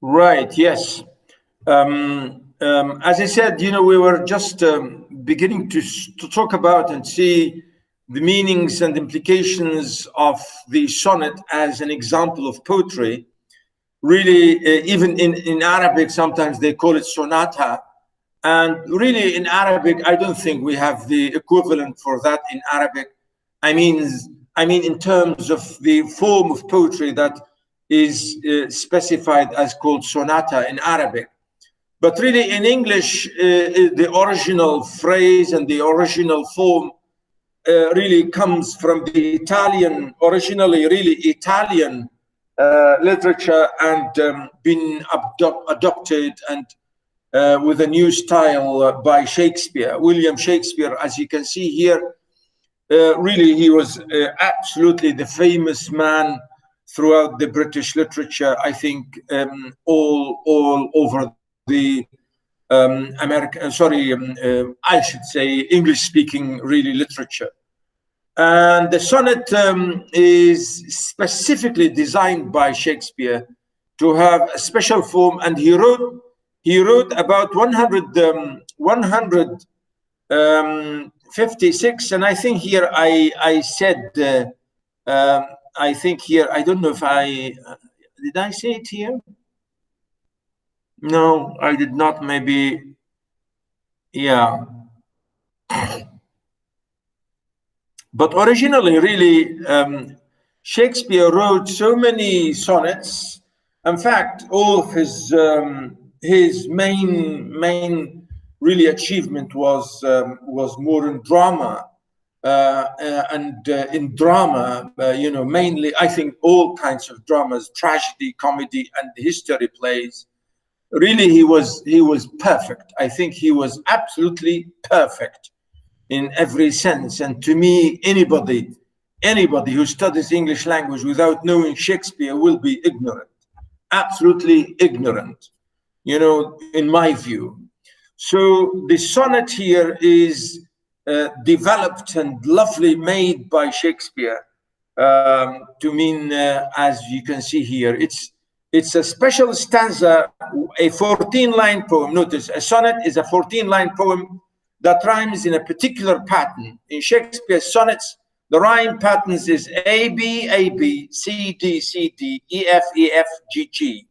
Right, yes. As I said, we were just beginning to talk about and see the meanings and implications of the sonnet as an example of poetry. Really, even in Arabic, sometimes they call it sonata. And really, in Arabic, I don't think we have the equivalent for that in Arabic. I mean, in terms of the form of poetry that is specified as called sonata in Arabic. But really, in English, the original phrase and the original form really comes from the Italian, originally really Italian literature, and been adopted and with a new style by Shakespeare, William Shakespeare. As you can see here, really he was absolutely the famous man throughout the British literature, I think, all over the I should say English-speaking really literature. And the sonnet is specifically designed by Shakespeare to have a special form, and he wrote about 156, and I think here I said, I think here, I don't know if did I say it here? No, I did not, maybe, yeah. But originally, really, Shakespeare wrote so many sonnets. In fact, all of his main really achievement was more in drama, and in drama, mainly I think all kinds of dramas, tragedy, comedy, and history plays. Really, he was perfect. I think he was absolutely perfect in every sense. And to me, anybody who studies English language without knowing Shakespeare will be ignorant, absolutely ignorant, in my view. So the sonnet here is developed and lovely made by Shakespeare to mean, as you can see here, it's a special stanza, a 14-line poem. Notice, a sonnet is a 14-line poem that rhymes in a particular pattern. In Shakespeare's sonnets, the rhyme patterns is A, B, A, B, C, D, C, D, E, F, E, F, G, G.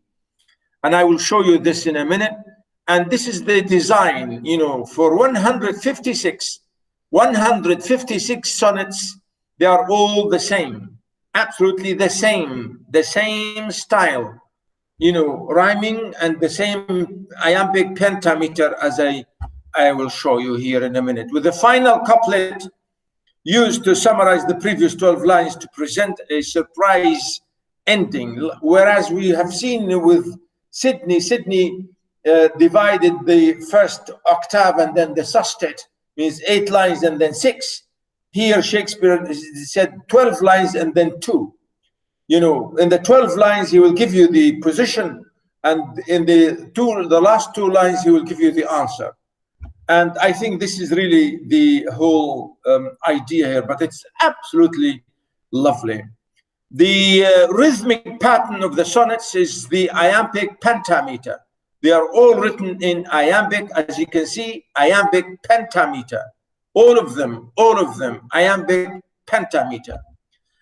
And I will show you this in a minute. And this is the design, for 156 sonnets, they are all the same, absolutely the same style, rhyming, and the same iambic pentameter, as I will show you here in a minute, with the final couplet used to summarize the previous 12 lines to present a surprise ending. Whereas we have seen with Sidney divided the first octave and then the sustet, means 8 lines and then 6. Here Shakespeare said 12 lines and then 2. In the 12 lines he will give you the position, and in the last 2 lines he will give you the answer. And I think this is really the whole idea here, but it's absolutely lovely. The rhythmic pattern of the sonnets is the iambic pentameter. They are all written in iambic, as you can see, iambic pentameter. All of them, iambic pentameter.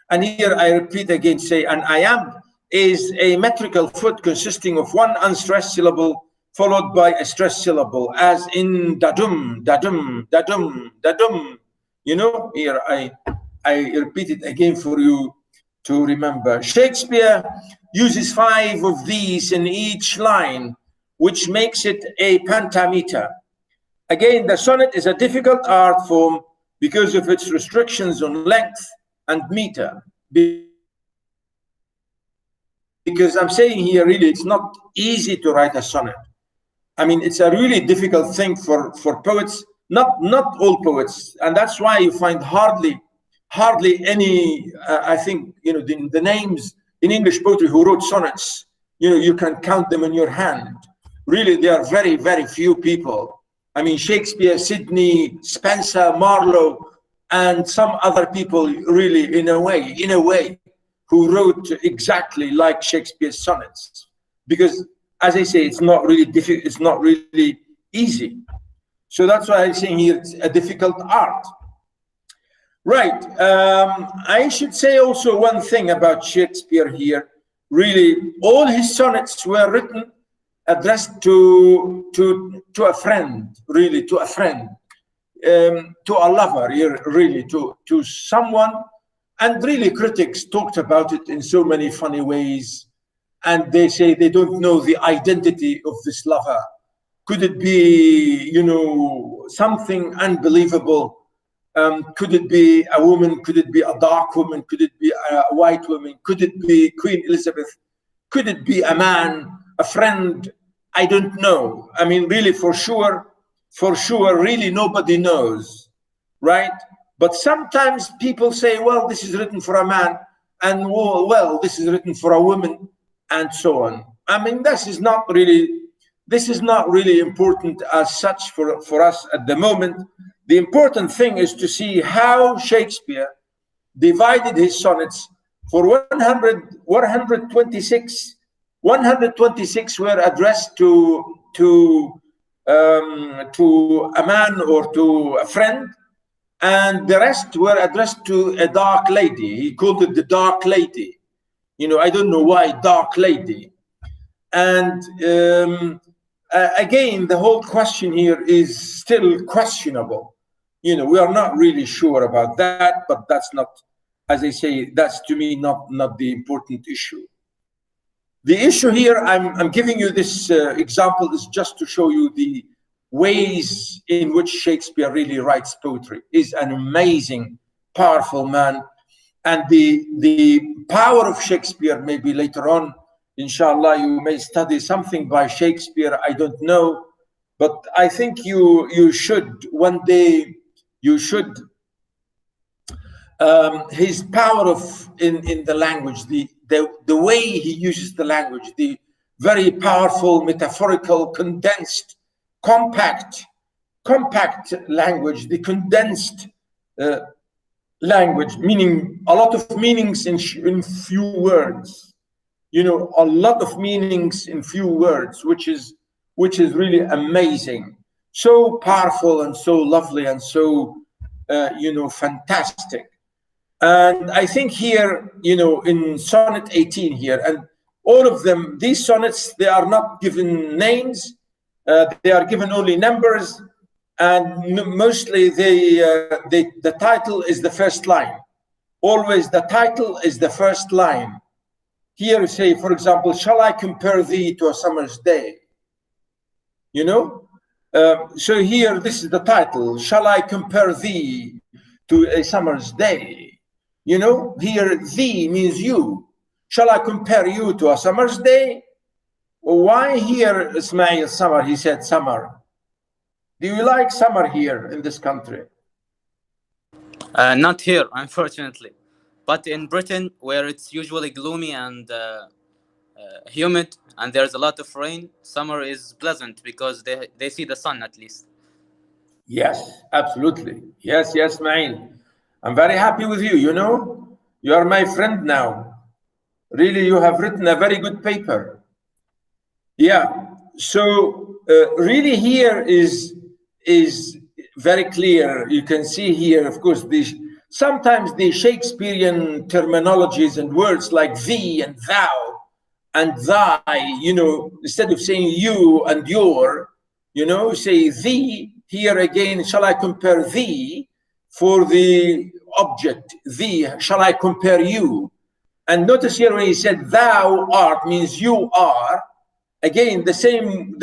And here I repeat again, say, an iamb is a metrical foot consisting of one unstressed syllable followed by a stressed syllable, as in dadum, dadum, dadum, dadum. Here I repeat it again for you to remember. Shakespeare uses 5 of these in each line, which makes it a pentameter. Again, the sonnet is a difficult art form because of its restrictions on length and meter. Because I'm saying here, really, it's not easy to write a sonnet. I mean, it's a really difficult thing for poets, not all poets, and that's why you find hardly any, I think, the names in English poetry who wrote sonnets, you can count them in your hand. Really, there are very, very few people. I mean, Shakespeare, Sidney, Spenser, Marlowe, and some other people, really, in a way, who wrote exactly like Shakespeare's sonnets. Because as I say, it's not really difficult, it's not really easy. So that's why I'm saying here it's a difficult art. Right. I should say also one thing about Shakespeare here. Really, all his sonnets were written addressed to a friend, really, to a friend, to a lover, really, to someone. And really, critics talked about it in so many funny ways. And they say they don't know the identity of this lover. Could it be, you know, something unbelievable? Could it be a woman? Could it be a dark woman? Could it be a white woman? Could it be Queen Elizabeth? Could it be a man, a friend? I don't know. I mean, really, for sure, really nobody knows, right? But sometimes people say, well, this is written for a man, and well, this is written for a woman, and so on. I mean, this is not really important as such for us at the moment. The important thing is to see how Shakespeare divided his sonnets. For 126 were addressed to a man or to a friend, and the rest were addressed to a dark lady. He called it the dark lady. You know, I don't know why dark lady. And again, the whole question here is still questionable. You know, we are not really sure about that, but that's not, as I say, that's to me not the important issue. The issue here, I'm giving you this example is just to show you the ways in which Shakespeare really writes poetry. He's an amazing, powerful man. And the power of Shakespeare, maybe later on, inshallah, you may study something by Shakespeare, I don't know. But I think you should, one day, you should, his power in the language, the way he uses the language, the very powerful, metaphorical, condensed, compact language, the condensed language, meaning a lot of meanings in few words. You know, a lot of meanings in few words, which is really amazing. So powerful and so lovely and so, you know, fantastic. And I think here, you know, in Sonnet 18 here, and all of them, these sonnets, they are not given names, they are given only numbers, and mostly the title is the first line. Always the title is the first line. Here, say, for example, shall I compare thee to a summer's day? You know? So here, this is the title. Shall I compare thee to a summer's day? You know, here, thee means you. Shall I compare you to a summer's day? Why here, Ismail, summer? He said summer. Do you like summer here in this country? Not here, unfortunately. But in Britain, where it's usually gloomy and humid, and there's a lot of rain, summer is pleasant because they see the sun at least. Yes, absolutely. Yes, Ismail. I'm very happy with you. You know, you are my friend now. Really, you have written a very good paper. Yeah. So really here is very clear. You can see here, of course, sometimes the Shakespearean terminologies and words like thee and thou and thy, you know, instead of saying you and your, you know, say thee. Here again, shall I compare thee for the object, thee, shall I compare you? And notice here when he said thou art means you are, again, the same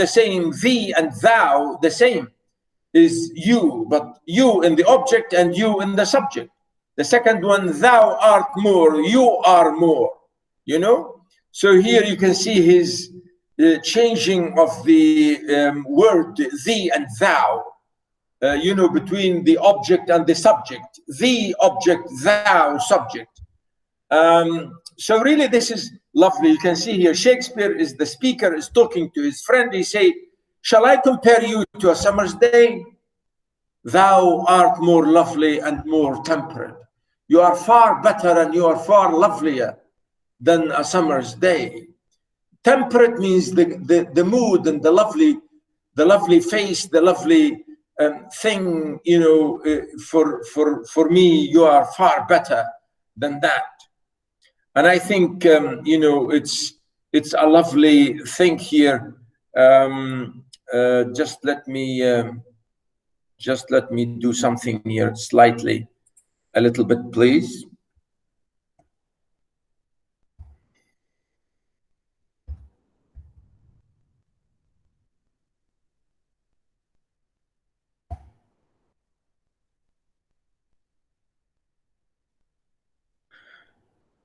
thee and thou, the same is you, but you in the object and you in the subject. The second one, thou art more, you are more, you know? So here you can see his changing of the word thee and thou. You know, between the object and the subject, the object, thou, subject. So really this is lovely. You can see here, Shakespeare is the speaker, is talking to his friend. He say, shall I compare you to a summer's day? Thou art more lovely and more temperate. You are far better and you are far lovelier than a summer's day. Temperate means the mood and the lovely face, the lovely thing, you know, for me, you are far better than that. And I think, you know, it's a lovely thing here. Just let me do something here slightly, a little bit, please.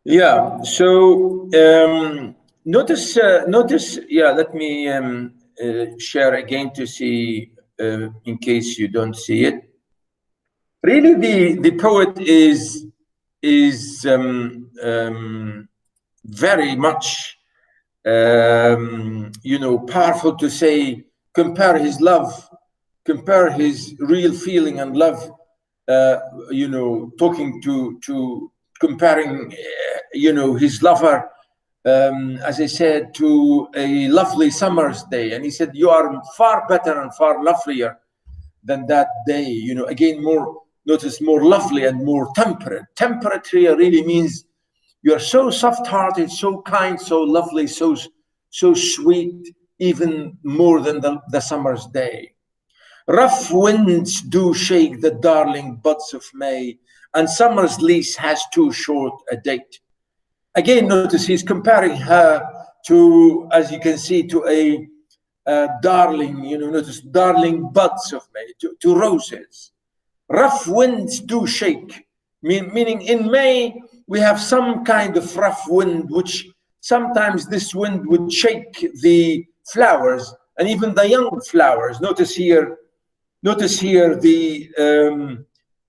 Yeah. So notice. Yeah. Let me share again to see, in case you don't see it. Really, the poet is very much you know, powerful to say, compare his love, compare his real feeling and love, you know, talking to comparing, you know, his lover, as I said, to a lovely summer's day. And he said, you are far better and far lovelier than that day. You know, again, more, notice, more lovely and more temperate. Temperate here really means you are so soft-hearted, so kind, so lovely, so sweet, even more than the summer's day. Rough winds do shake the darling buds of May, and summer's lease has too short a date. Again, notice he's comparing her to, as you can see, to a darling, you know, notice darling buds of May, to roses. Rough winds do shake, meaning in May, we have some kind of rough wind, which sometimes this wind would shake the flowers and even the young flowers. Notice here the,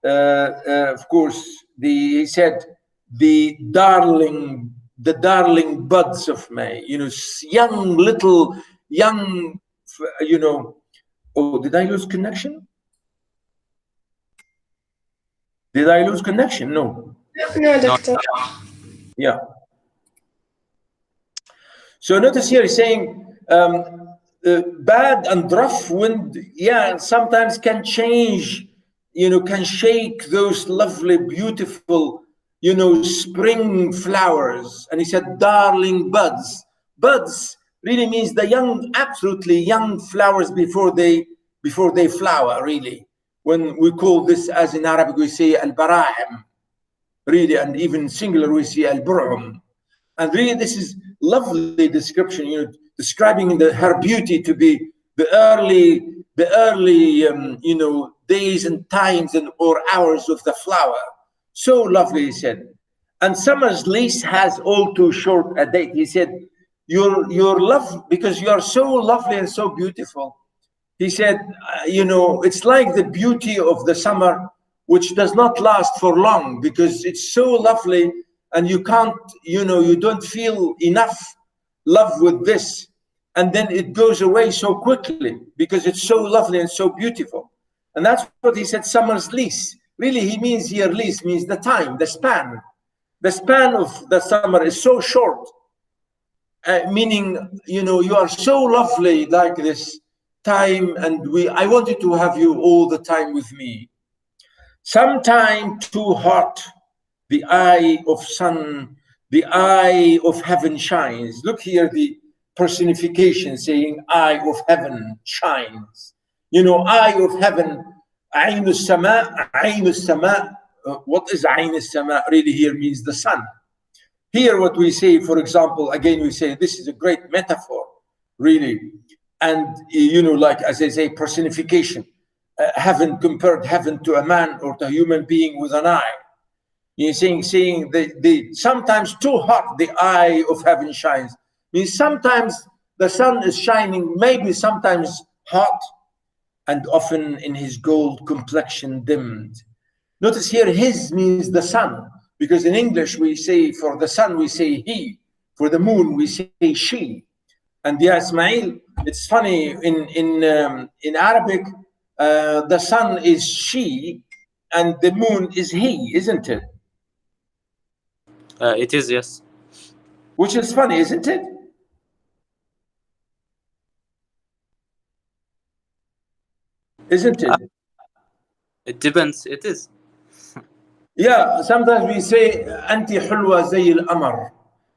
of course, he said, the darling buds of May, you know, young, little, young, you know. Oh, did I lose connection? Did I lose connection? No. No, doctor. Yeah. So notice here he's saying bad and rough wind, yeah, sometimes can change, you know, can shake those lovely, beautiful, you know, spring flowers. And he said, darling buds. Buds really means the young, absolutely young flowers before they flower, really. When we call this, as in Arabic, we say al-bara'im, really, and even singular we see al-bur'um. And really, this is lovely description, you know, describing her beauty to be the early, you know, days and times and or hours of the flower. So lovely, he said. And summer's lease has all too short a date. He said, your love, because you are so lovely and so beautiful. He said, you know, it's like the beauty of the summer, which does not last for long because it's so lovely and you can't, you know, you don't feel enough love with this. And then it goes away so quickly because it's so lovely and so beautiful. And that's what he said, summer's lease. Really, he means here, lease means the time, the span. The span of the summer is so short, meaning, you know, you are so lovely like this time, and I wanted to have you all the time with me. Sometime too hot, the eye of sun, the eye of heaven shines. Look here, the personification saying eye of heaven shines. You know, eye of heaven, عين السماء, عين السماء. What is عين السماء really here means the sun. Here what we say, for example, again we say this is a great metaphor, really. And, you know, like, as I say, personification. Heaven, compared heaven to a man or to a human being with an eye. You're saying the sometimes too hot, the eye of heaven shines. Means sometimes the sun is shining, maybe sometimes hot, and often in his gold complexion dimmed. Notice here, his means the sun, because in English we say for the sun we say he, for the moon we say she. And yeah, Ismail, it's funny, in Arabic, the sun is she and the moon is he, isn't it? It is, yes. Which is funny, isn't it? isn't it? It depends. It is. Yeah, sometimes we say أنت حلوة زي القمر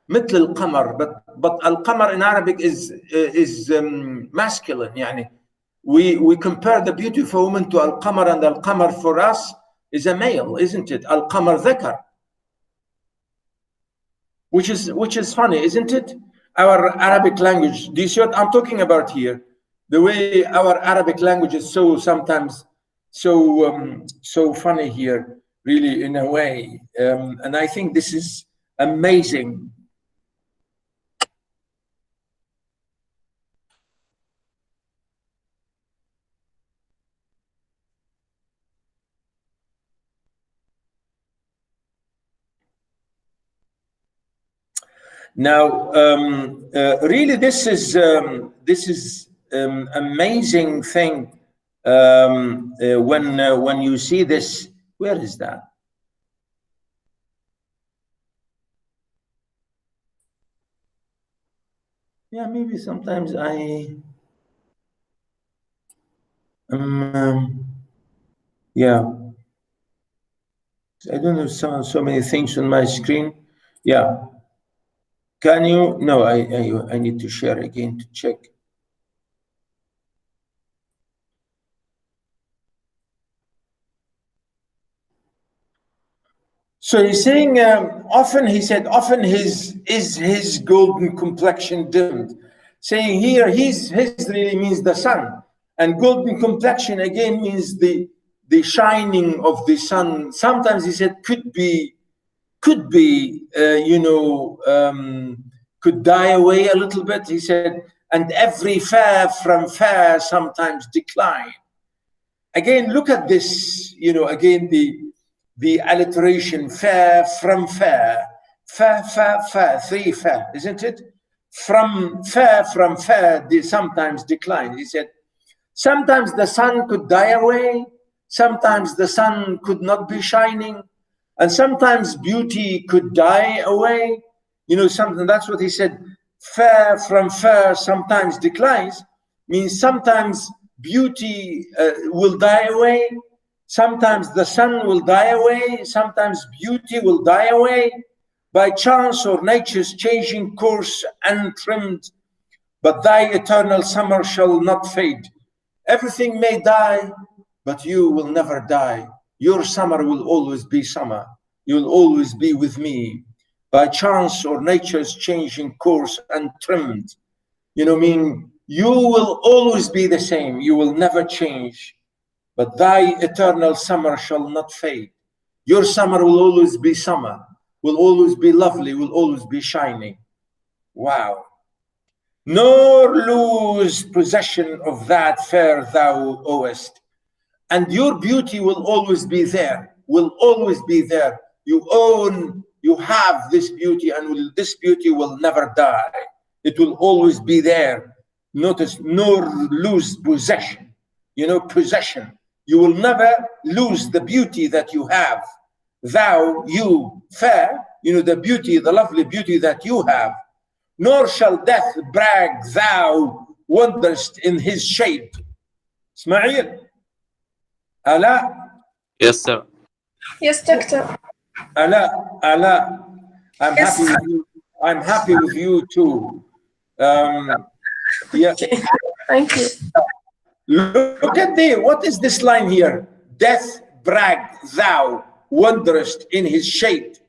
مثل القمر, but القمر in Arabic is masculine. يعني we compare the beautiful woman to القمر, and القمر for us is a male, isn't it? القمر ذكر, which is funny, isn't it? Our Arabic language, do you see what I'm talking about here? The way our Arabic language is so sometimes so funny here, really, in a way. And I think this is amazing. Now, really, this is amazing thing when you see this. Where is that? Yeah, maybe sometimes yeah, I don't know, so many things on my screen. Yeah, can you? No, I need to share again to check. So he's saying often his golden complexion dimmed. Saying here his really means the sun, and golden complexion again means the shining of the sun. Sometimes he said could be could die away a little bit. He said, and every fair from fair sometimes decline. Again, look at this, again the alliteration, fair from fair, three fair, isn't it? From fair they sometimes decline. He said, sometimes the sun could die away, sometimes the sun could not be shining, and sometimes beauty could die away. Something, that's what he said. Fair from fair sometimes declines, means sometimes beauty will die away, sometimes the sun will die away, sometimes beauty will die away by chance or nature's changing course untrimmed, but thy eternal summer shall not fade. Everything may die, but you will never die. Your summer will always be summer. You will always be with me. By chance or nature's changing course untrimmed. You will always be the same. You will never change. But thy eternal summer shall not fade. Your summer will always be summer, will always be lovely, will always be shining. Wow. Nor lose possession of that fair thou owest. And your beauty will always be there, will always be there. You have this beauty, and this beauty will never die. It will always be there. Notice, nor lose possession. Possession. You will never lose the beauty that you have. Thou, you, fair, the beauty, the lovely beauty that you have. Nor shall death brag thou wanderest in his shade. Ismail? Ala? Yes, sir. Yes, doctor. Ala, I'm Yes. happy with you. I'm happy with you too. Yeah. Okay. Thank you. Look at what is this line here? Death brag thou wanderest in his shade.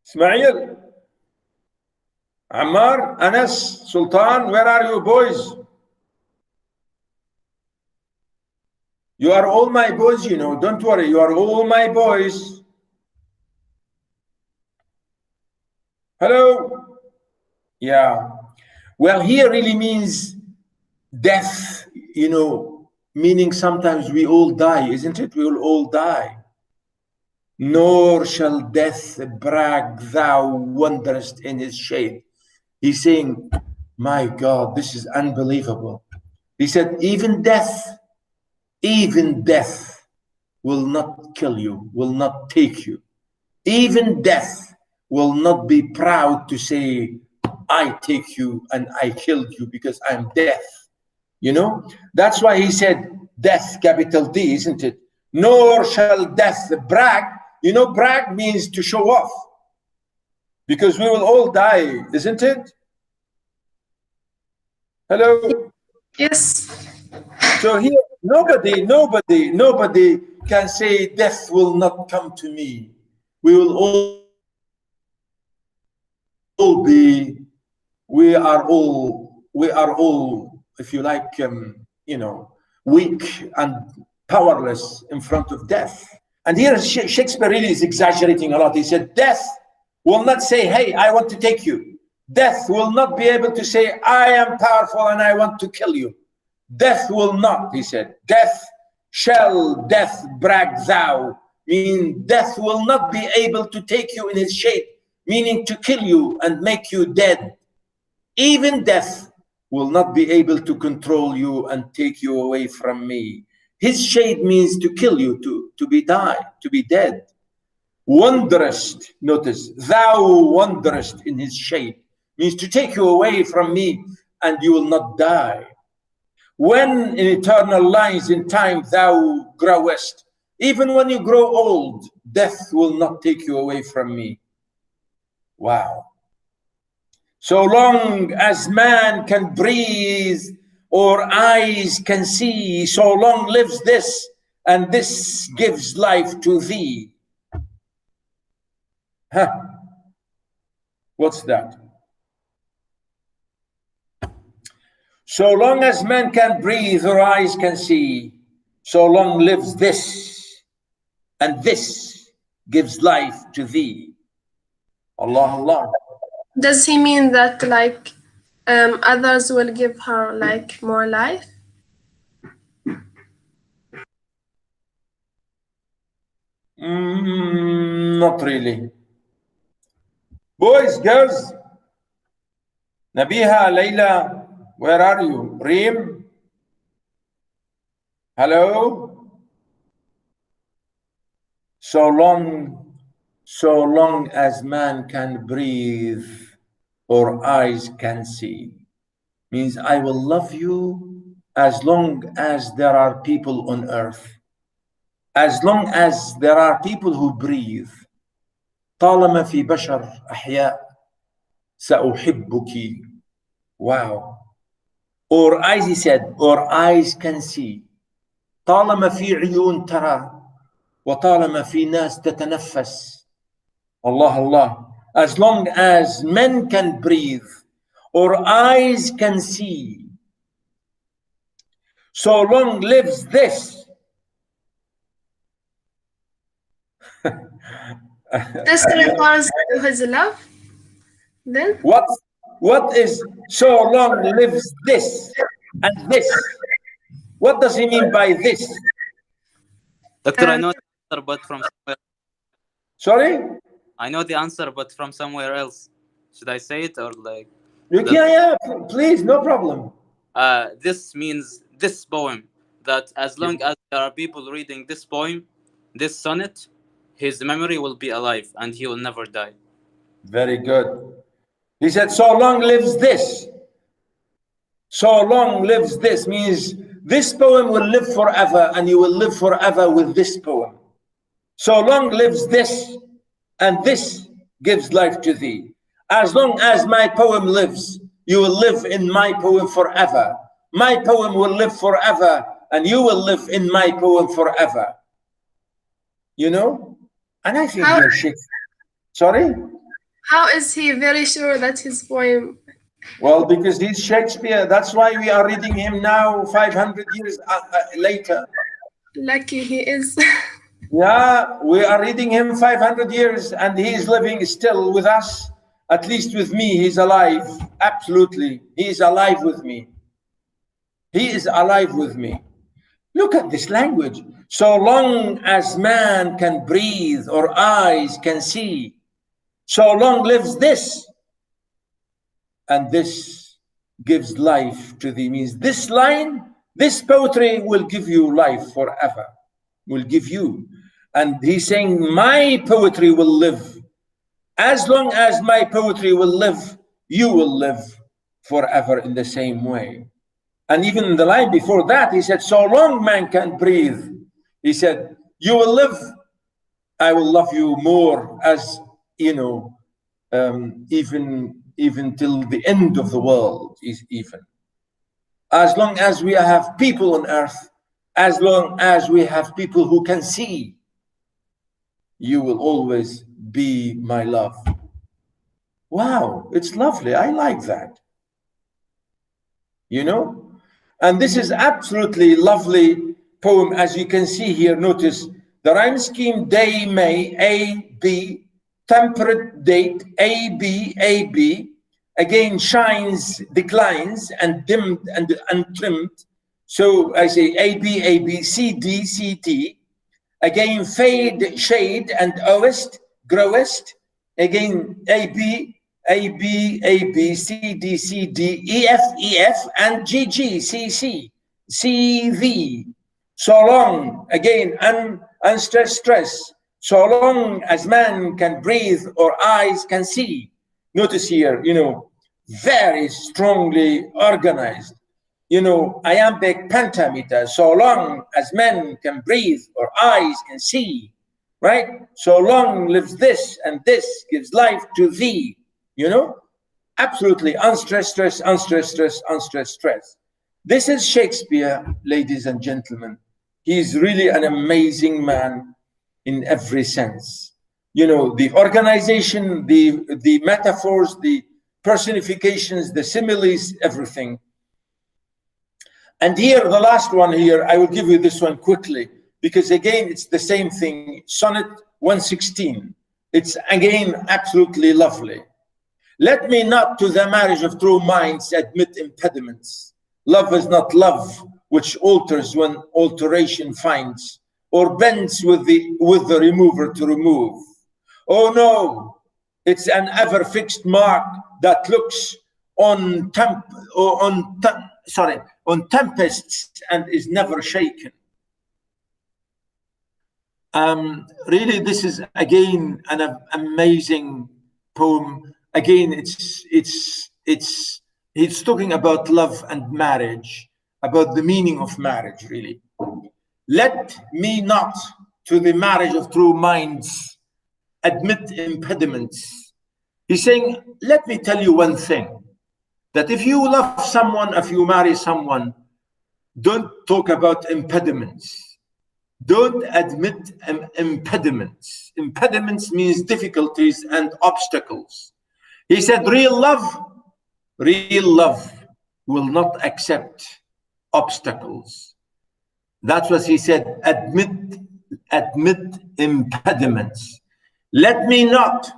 Ismail, Ammar, Anas, Sultan, where are you boys? You are all my boys, don't worry, you are all my boys. Hello? Yeah. Well, here really means death, meaning sometimes we all die, isn't it? We will all die. Nor shall death brag thou wanderest in his shade. He's saying, my God, this is unbelievable. He said, even death will not kill you, will not take you. Even death will not be proud to say, I take you and I killed you because I'm death. You know, that's why he said death, capital D, isn't it? Nor shall death brag. You know, brag means to show off, because we will all die, isn't it? Hello? Yes. So here, nobody can say death will not come to me. We will all be, we are all, if you like, you know, weak and powerless in front of death. And here Shakespeare really is exaggerating a lot. He said, death will not say, hey, I want to take you. Death will not be able to say, I am powerful and I want to kill you. Death will not, he said. Death brag thou, meaning death will not be able to take you in his shape, meaning to kill you and make you dead. Even death will not be able to control you and take you away from me. His shade means to kill you, to be dead. Wanderest, notice, thou wanderest in his shade, means to take you away from me and you will not die. When in eternal lines in time thou growest, even when you grow old, death will not take you away from me. Wow. So long as man can breathe or eyes can see, so long lives this, and this gives life to thee. Huh. What's that? So long as man can breathe or eyes can see, so long lives this, and this gives life to thee. Allah, Allah. Does he mean that like others will give her like more life? Not really. Boys, girls, Nabiha, Layla, where are you? Reem? Hello? So long as man can breathe or eyes can see, means I will love you as long as there are people on earth. As long as there are people who breathe. طالما في بشر أحياء سأحبك. Wow. Or eyes, he said, or eyes can see. طالما في عيون ترى وطالما في ناس تتنفس. Allah, Allah. As long as men can breathe or eyes can see, so long lives this. This refers to his love, then? What is so long lives this and this? What does he mean by this? Doctor, I know the answer, but from somewhere. Sorry? I know the answer, but from somewhere else. Should I say it or like? You can, yeah, please, no problem. This means this poem, that as long as there are people reading this poem, this sonnet, his memory will be alive and he will never die. Very good. He said, so long lives this. So long lives this means this poem will live forever and you will live forever with this poem. So long lives this, and this gives life to thee. As long as my poem lives, you will live in my poem forever. My poem will live forever and you will live in my poem forever. You know? And I think you're Shakespeare. Sorry? How is he very sure that his poem? Well, because he's Shakespeare. That's why we are reading him now 500 years later. Lucky he is. Yeah, we are reading him 500 years and he is living still with us. At least with me, he's alive. Absolutely. He is alive with me. He is alive with me. Look at this language. So long as man can breathe or eyes can see, so long lives this, and this gives life to thee. Means this line, this poetry will give you life forever, will give you. And he's saying, my poetry will live. As long as my poetry will live, you will live forever in the same way. And even in the line before that, he said, so long man can breathe, he said, you will live, I will love you more, as you know, even till the end of the world, is even. As long as we have people on earth, as long as we have people who can see, you will always be my love. Wow, it's lovely. I like that. You know? And this is absolutely lovely poem. As you can see here, notice the rhyme scheme: day, May, A, B, temperate date, A, B, A, B. Again, shines, declines, and dimmed and untrimmed. So I say A, B, A, B, C, D, C, D. Again, fade, shade, and owest, growest. Again, A, B, A, B, A, B, C, D, C, D, E, F, E, F, and G, G, C, C, C, V. So long, again, unstressed stress. So long as man can breathe or eyes can see. Notice here, you know, very strongly organized. You know, iambic pentameter, so long as men can breathe or eyes can see, right? So long lives this, and this gives life to thee, you know? Absolutely, unstressed stress, unstressed stress, unstressed stress. This is Shakespeare, ladies and gentlemen. He's really an amazing man in every sense. You know, the organization, the metaphors, the personifications, the similes, everything. And here, the last one here, I will give you this one quickly, because again, it's the same thing. Sonnet 116. It's again, absolutely lovely. Let me not to the marriage of true minds admit impediments. Love is not love, which alters when alteration finds, or bends with the remover to remove. Oh no, it's an ever fixed mark that looks on tempests and is never shaken. Really, this is again an amazing poem. Again, it's talking about love and marriage, about the meaning of marriage, really. Let me not to the marriage of true minds admit impediments. He's saying, let me tell you one thing, that if you love someone, if you marry someone, don't talk about impediments. Don't admit impediments. Impediments means difficulties and obstacles. He said, real love will not accept obstacles. That's what he said, admit impediments. Let me not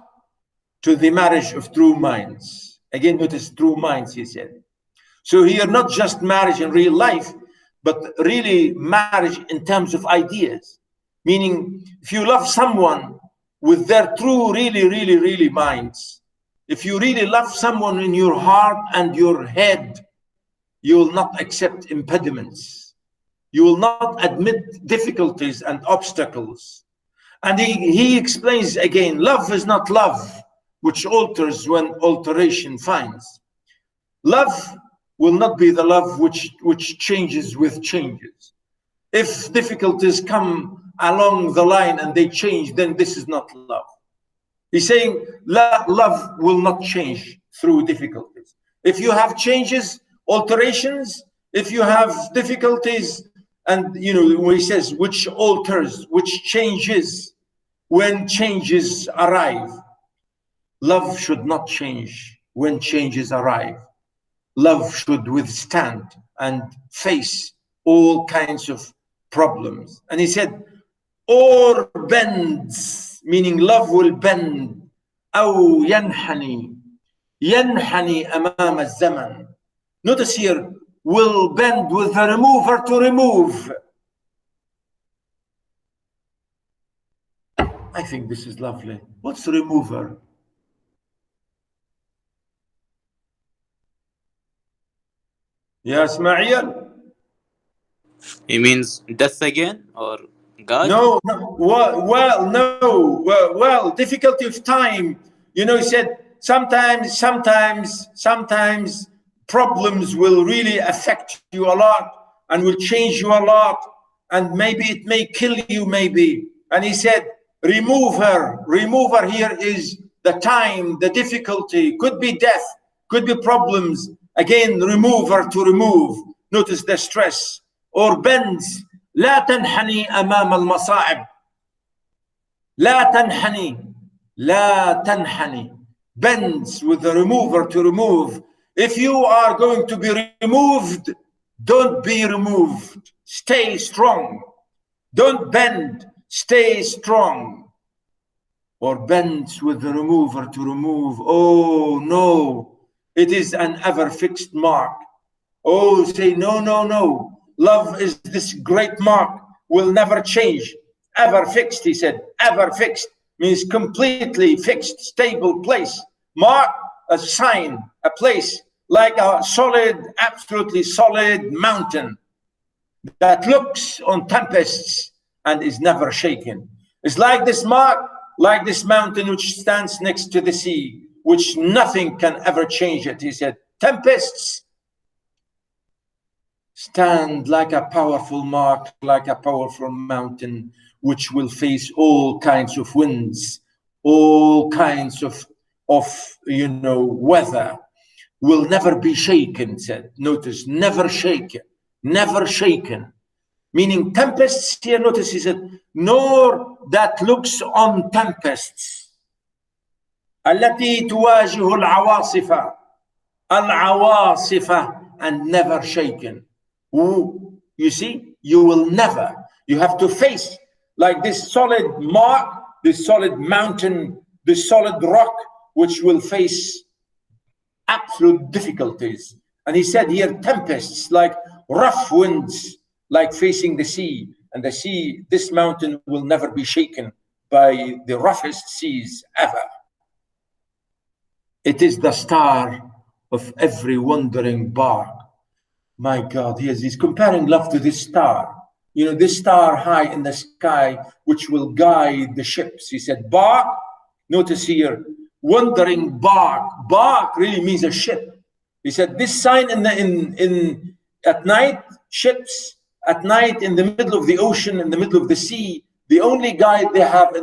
to the marriage of true minds. Again, notice true minds, he said. So here, not just marriage in real life, but really marriage in terms of ideas. Meaning, if you love someone with their true, really minds, if you really love someone in your heart and your head, you will not accept impediments. You will not admit difficulties and obstacles. And he explains again, love is not love, which alters when alteration finds. Love will not be the love which changes with changes. If difficulties come along the line and they change, then this is not love. He's saying love will not change through difficulties. If you have changes, alterations, if you have difficulties, and you know, when he says which alters, which changes, when changes arrive, love should not change when changes arrive. Love should withstand and face all kinds of problems. And he said, or bends, meaning love will bend, أو ينحني أمام الزمن. Notice here, will bend with the remover to remove. I think this is lovely. What's the remover? Yes, Ismail? He means death again, or God? No, difficulty of time. You know, he said, sometimes problems will really affect you a lot and will change you a lot, and maybe it may kill you, maybe. And he said, remove her. Remove her. Here is the time, the difficulty, could be death, could be problems. Again, remove her, to remove. Notice the stress. Or bends. لا تنحني أمام المصاعب. لا تنحني. لا تنحني. Bends with the remover, to remove. If you are going to be removed, don't be removed. Stay strong. Don't bend. Stay strong. Or bends with the remover, to remove. Oh no, it is an ever fixed mark. Oh, say no, no, no. Love is this great mark, will never change. Ever fixed, he said. Ever fixed means completely fixed, stable place. Mark, a sign, a place, like a solid, absolutely solid mountain that looks on tempests and is never shaken. It's like this mark, like this mountain which stands next to the sea, which nothing can ever change it. He said, tempests stand like a powerful mark, like a powerful mountain, which will face all kinds of winds, all kinds of weather, will never be shaken, said. Notice, never shaken, never shaken. Meaning tempests here, notice he said, nor that looks on tempests. التي تواجه العواصف. العواصف, and never shaken. Ooh, you see, you will never, you have to face like this solid mark, this solid mountain, this solid rock, which will face absolute difficulties. And he said here, tempests, like rough winds, like facing the sea. And the sea, this mountain will never be shaken by the roughest seas ever. It is the star of every wandering bark. My God, he's comparing love to this star. You know, this star high in the sky, which will guide the ships. He said, bark, notice here, wandering bark. Bark really means a ship. He said, this sign at night, ships at night in the middle of the ocean, in the middle of the sea, the only guide they have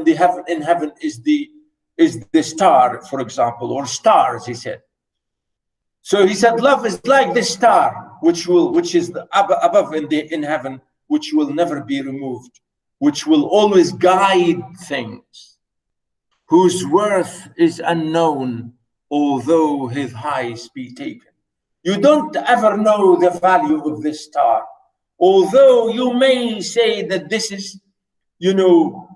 in heaven is the star, for example, or stars, he said. So he said, love is like this star, which is above in heaven, which will never be removed, which will always guide things, whose worth is unknown, although his height be taken. You don't ever know the value of this star, although you may say that this is,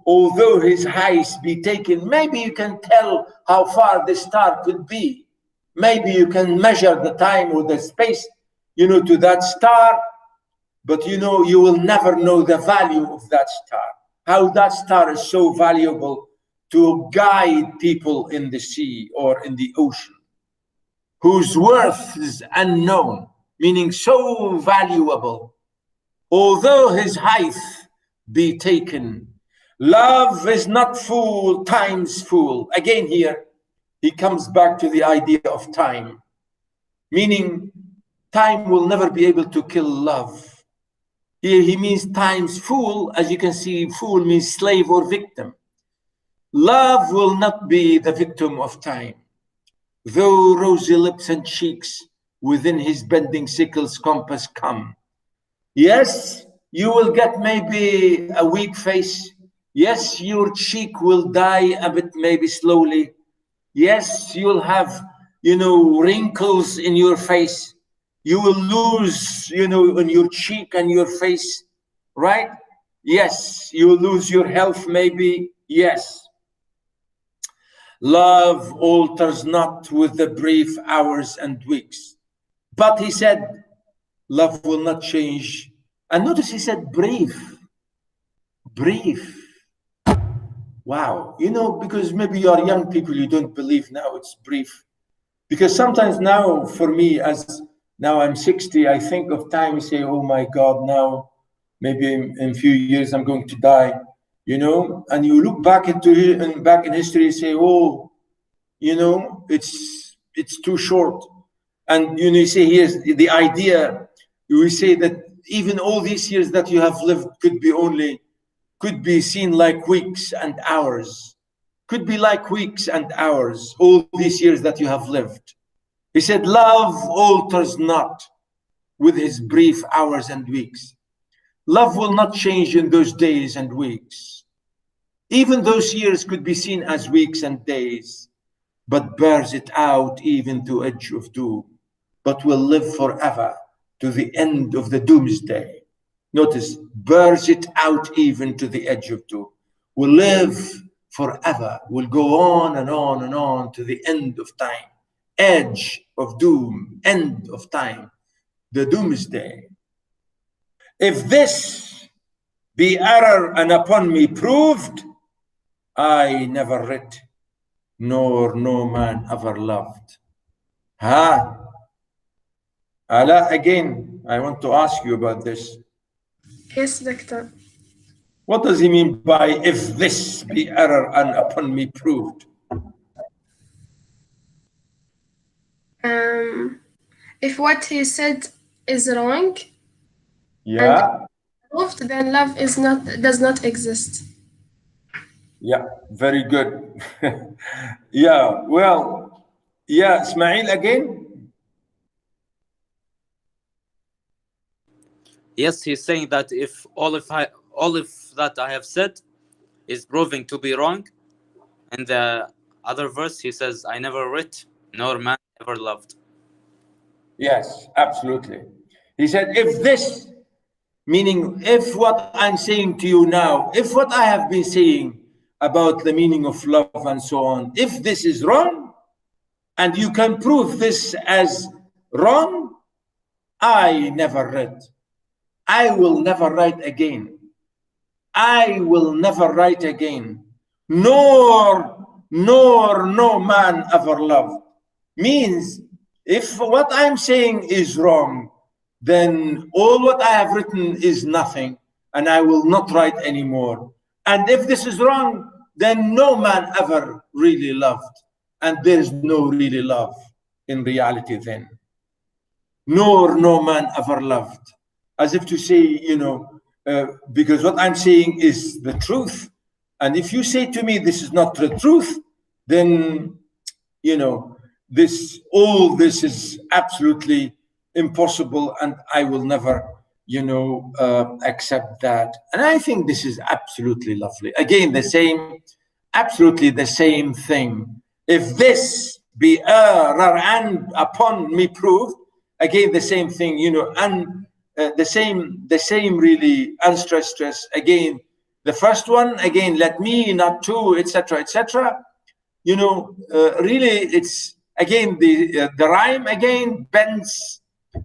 although his height be taken, maybe you can tell how far this star could be. Maybe you can measure the time or the space, to that star, but you will never know the value of that star. How that star is so valuable to guide people in the sea or in the ocean, whose worth is unknown, meaning so valuable, although his height be taken. Love is not fool, time's fool. Again here, he comes back to the idea of time, meaning time will never be able to kill love. Here he means time's fool. As you can see, fool means slave or victim. Love will not be the victim of time. Though rosy lips and cheeks within his bending sickle's compass come. Yes, you will get maybe a weak face. Yes, your cheek will die a bit, maybe slowly. Yes, you'll have, wrinkles in your face. You will lose, on your cheek and your face, right? Yes, you will lose your health, maybe. Yes. Love alters not with the brief hours and weeks. But he said, love will not change. And notice he said brief. Brief. Wow. Because maybe you are young people, you don't believe now it's brief. Because sometimes now, for me, as now I'm 60, I think of time and say, oh my God, now maybe in a few years I'm going to die, and you look back in history and say, oh, you know, it's too short. And you know, you say here's the idea. We say that even all these years that you have lived could be seen like weeks and hours. Could be like weeks and hours, all these years that you have lived. He said, love alters not with his brief hours and weeks. Love will not change in those days and weeks. Even those years could be seen as weeks and days, but bears it out even to edge of doom, but will live forever to the end of the doomsday. Notice, bears it out even to the edge of doom. Will live forever, will go on and on and on to the end of time. Edge of doom, end of time, the doomsday. If this be error and upon me proved, I never writ, nor no man ever loved. Ala, again, I want to ask you about this. Yes, doctor. What does he mean by if this be error and upon me proved? If what he said is wrong, Yeah. proved, then love does not exist. Yeah, very good. Yeah, well, yeah, Ismail again. Yes, he's saying that if all of that I have said is proving to be wrong, and the other verse he says, "I never writ, nor man ever loved." Yes, absolutely. He said, if this, meaning if what I'm saying to you now, if what I have been saying about the meaning of love and so on, if this is wrong, and you can prove this as wrong, I never read. I will never write again. I will never write again. Nor no man ever loved. Means if what I'm saying is wrong, then all what I have written is nothing, and I will not write anymore. And if this is wrong, then no man ever really loved, and there is no really love in reality then. Nor no man ever loved. As if to say, you know, because what I'm saying is the truth. And if you say to me, this is not the truth, then, you know, all this is absolutely impossible, and I will never, you know, accept that. And I think this is absolutely lovely. Again, absolutely the same thing. If this be error and upon me proved, again, the same thing, you know, and the same really stress. Again, the first one, again, let me, not to, etc., etc. You know, really, it's again the rhyme again bends,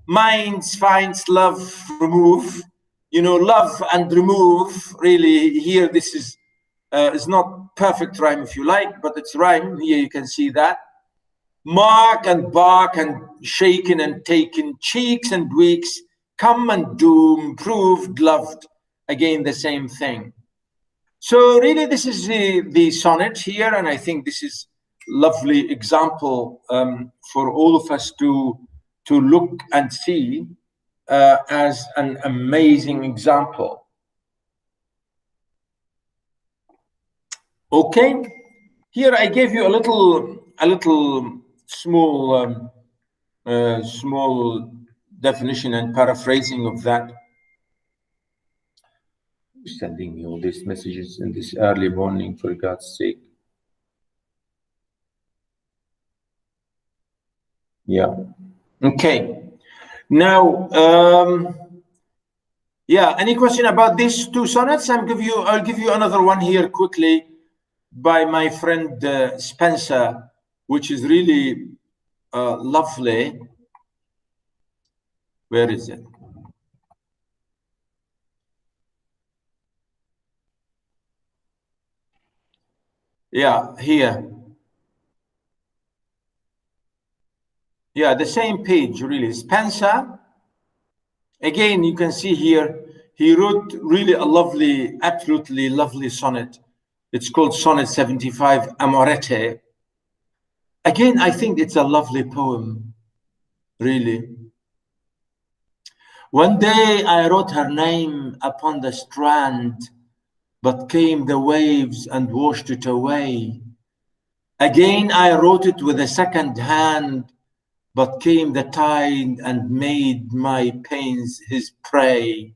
minds, finds, love, remove. You know, love and remove. Really, here this is not perfect rhyme if you like, but it's rhyme. Here you can see that. Mark and bark and shaken and taken, cheeks and weeks, come and doom, proved, loved. Again, the same thing. So really, this is the sonnet here, and I think this is lovely example for all of us to look and see as an amazing example. Okay, here I gave you a little small small definition and paraphrasing of that. Sending me all these messages in this early morning, for God's sake. Yeah. Okay. Now, yeah. Any question about these two sonnets? I'll give you another one here quickly by my friend Spenser, which is really lovely. Where is it? Yeah, here. Yeah, the same page, really. Spenser. Again, you can see here, he wrote really a lovely, absolutely lovely sonnet. It's called Sonnet 75, Amorete. Again, I think it's a lovely poem, really. One day I wrote her name upon the strand, but came the waves and washed it away. Again I wrote it with a second hand, but came the tide and made my pains his prey.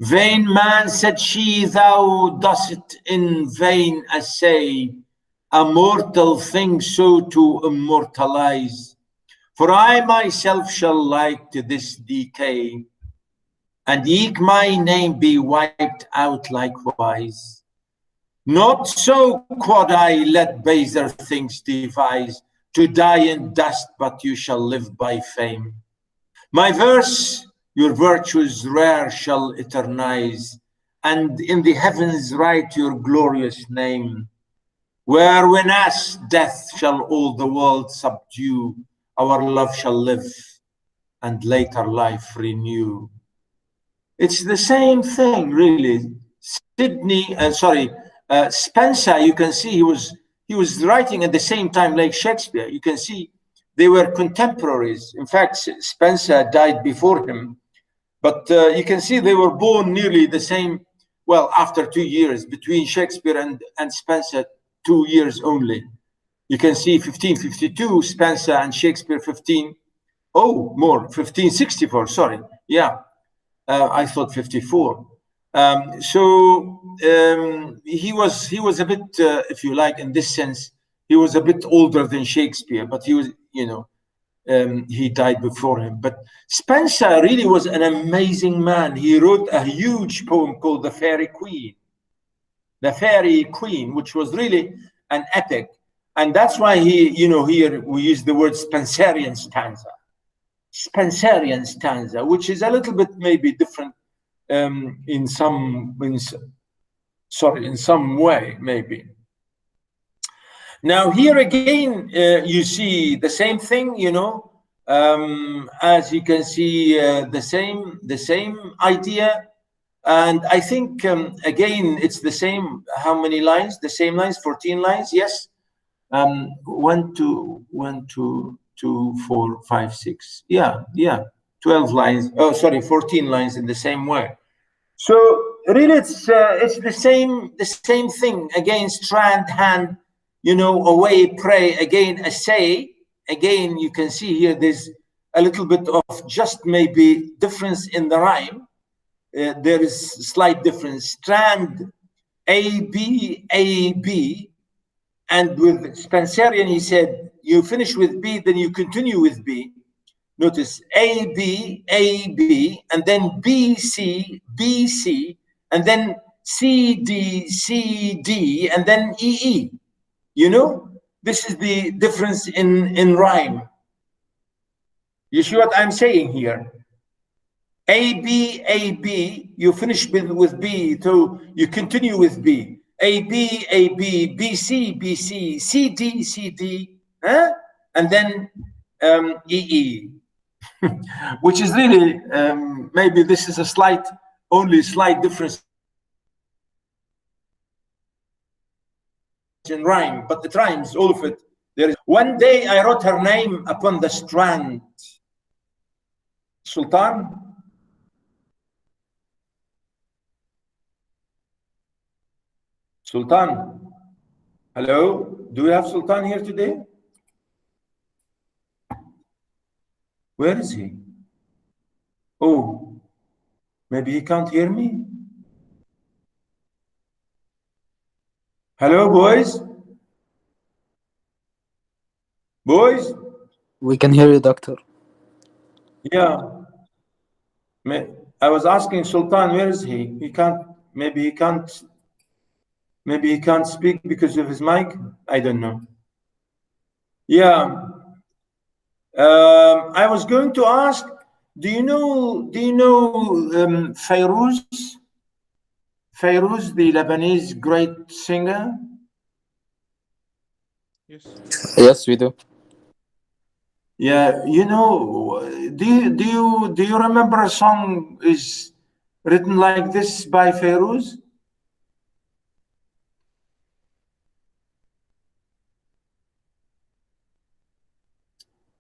Vain man, said she, thou dost in vain essay a mortal thing so to immortalize. For I myself shall like to this decay, and eke my name be wiped out likewise. Not so, quod I, let baser things devise, to die in dust, but you shall live by fame. My verse your virtues rare shall eternize, and in the heavens write your glorious name. Where when as death shall all the world subdue, our love shall live, and later life renew. It's the same thing, really. Spenser, you can see he was writing at the same time like Shakespeare. You can see they were contemporaries. In fact, Spenser died before him, but you can see they were born nearly the same. Well, after 2 years between Shakespeare and Spenser, 2 years only. You can see 1552, Spenser and Shakespeare 1564. Sorry, yeah. I thought 54. He was a bit, if you like, in this sense, he was a bit older than Shakespeare, but he was, he died before him. But Spenser really was an amazing man. He wrote a huge poem called The Fairy Queen. The Fairy Queen, which was really an epic. And that's why here we use the word Spenserian stanza. Spenserian stanza, which is a little bit maybe different in some way, maybe. Now here again, you see the same thing, as you can see, the same idea. And I think, again, it's the same, how many lines? The same lines, 14 lines, yes. 1, 2, 4, 5, 6. Yeah, 12 lines. Oh, sorry, 14 lines in the same way. So really, it's the same thing. Again, strand, hand, away, pray. Again, essay. Again, you can see here there's a little bit of just maybe difference in the rhyme. There is slight difference. Strand, A, B. And with Spenserian, he said, you finish with B, then you continue with B. Notice A, B, and then B, C, and then C, D, and then E. This is the difference in rhyme. You see what I'm saying here? A, B, you finish with B, so you continue with B. A, B, C, C, D, and then E. Which is really, maybe this is only slight difference in rhyme, but it rhymes, all of it. There is. One day I wrote her name upon the strand. Sultan? Sultan? Hello? Do we have Sultan here today? Where is he? Oh, maybe he can't hear me? Hello, boys? Boys? We can hear you, doctor. Yeah. I was asking Sultan, where is he? Maybe he can't speak because of his mic. I don't know. Yeah. I was going to ask, do you know Fairuz? Fairuz, the Lebanese great singer? Yes, we do. Yeah, do you remember a song is written like this by Fairuz?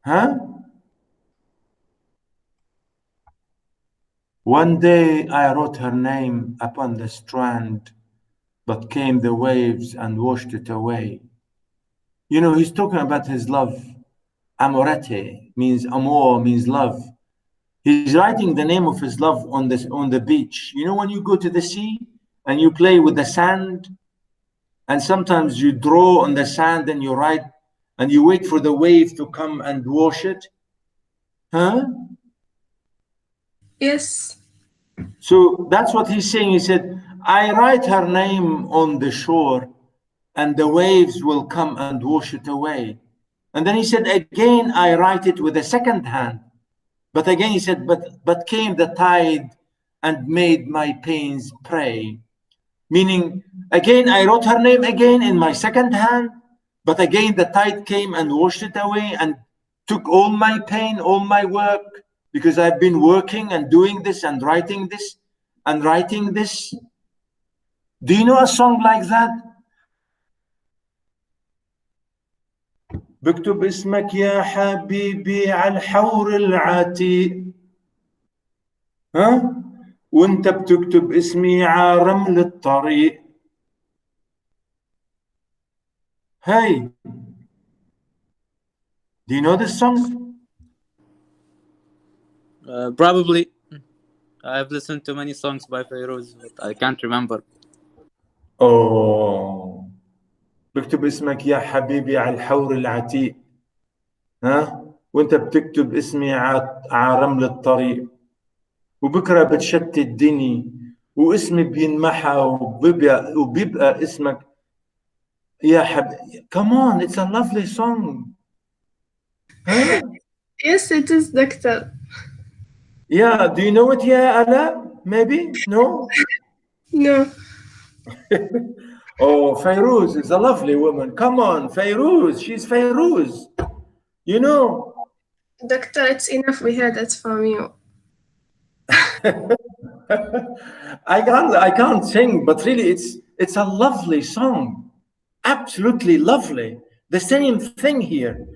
Huh? One day I wrote her name upon the strand, but came the waves and washed it away. You know, he's talking about his love. Amorete means amor, means love. He's writing the name of his love on the beach. You know, when you go to the sea and you play with the sand, and sometimes you draw on the sand and you write and you wait for the wave to come and wash it. Huh? Yes. So that's what he's saying. He said, I write her name on the shore and the waves will come and wash it away. And then he said, again, I write it with a second hand. But again, he said, but came the tide and made my pains prey. Meaning, again, I wrote her name again in my second hand, but again, the tide came and washed it away and took all my pain, all my work, because I've been working and doing this and writing this and writing this. Do you know a song like that? بكتب اسمك يا حبيبي على الحور العتيق. ها؟ وانت بتكتب اسمي على رمل الطريق. Hey, do you know this song? Probably. I've listened to many songs by Fairuz, but I can't remember. Oh, بكتب اسمك يا حبيبي على الحور العتيق. ها؟ وانت بتكتب اسمي على رمل الطريق. وبكره بتشتت الدني واسمي بينمحى وبيبقى اسمك يا حبيبي. Come on, it's a lovely song. Huh? Yes, it is, Doctor. Yeah, do you know it, yeah, Ala? Maybe? No? No. Oh, Fairuz is a lovely woman. Come on, Fairuz. She's Fairuz. You know. Doctor, it's enough. We heard it from you. I can't sing, but really it's a lovely song. Absolutely lovely. The same thing here.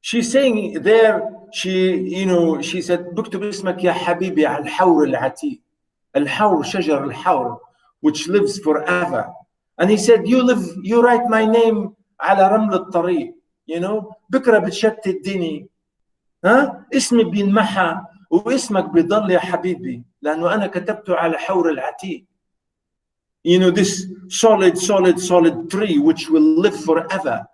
She's saying there, she said, بكتب اسمك يا حبيبي على الحور العتيق. الحور, شجر الحور, which lives forever. And he said, you write my name على رمل الطريق. You know, بكرة بتشتت الدني. ها؟ اسمي بينمحى واسمك بيضل يا حبيبي لأنه أنا كتبته على حور العتيق. You know, this solid tree which will live forever.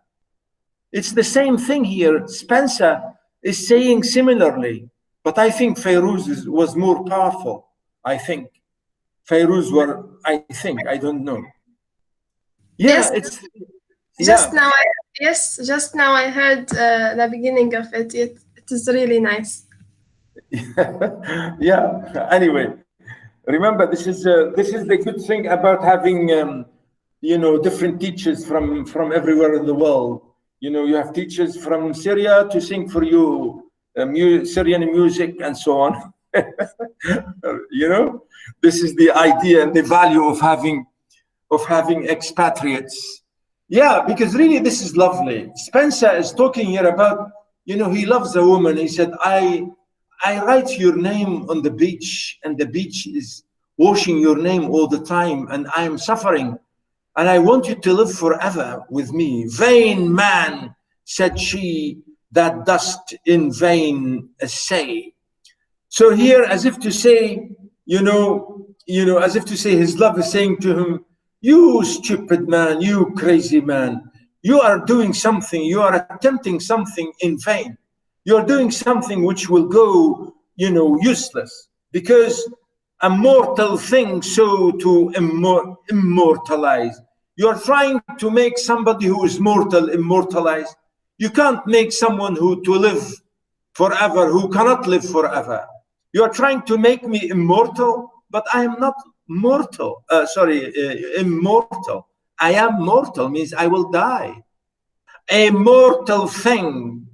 It's the same thing here. Spenser is saying similarly, but I think Fairuz was more powerful. I think Fairuz I don't know. Yeah, Yes, just now I heard the beginning of it. It is really nice. Yeah. Anyway, remember this is the good thing about having different teachers from everywhere in the world. You know, you have teachers from Syria to sing for you Syrian music and so on. You know, this is the idea and the value of having expatriates. Yeah, because really this is lovely. Spenser is talking here about, he loves a woman. He said, I write your name on the beach, and the beach is washing your name all the time, and I am suffering. And I want you to live forever with me. Vain man, said she, that dost in vain essay. So here, as if to say, as if to say his love is saying to him, you stupid man, you crazy man, you are doing something, you are attempting something in vain. You are doing something which will go, useless, because a mortal thing so to immortalize. You are trying to make somebody who is mortal immortalized. You can't make someone to live forever who cannot live forever. You are trying to make me immortal, but I am not mortal. Immortal. I am mortal means I will die. A mortal thing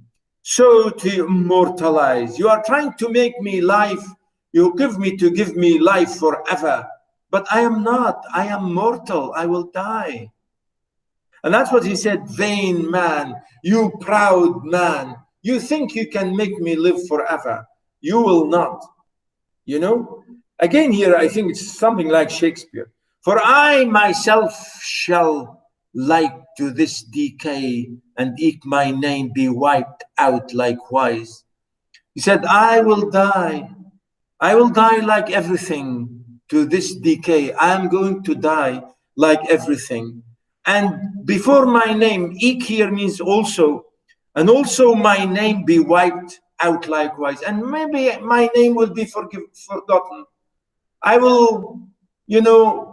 so to immortalize. You are trying to make me life. You give me life forever, but I am not. I am mortal. I will die. And that's what he said. Vain man, you proud man, You think you can make me live forever. You will not. You know? Again here, I think it's something like Shakespeare. For I myself shall like to this decay, and eke my name be wiped out likewise. He said, I will die. I will die like everything to this decay. I am going to die like everything. And before my name, eke here means also, and also my name be wiped out likewise. And maybe my name will be forgotten. I will, you know,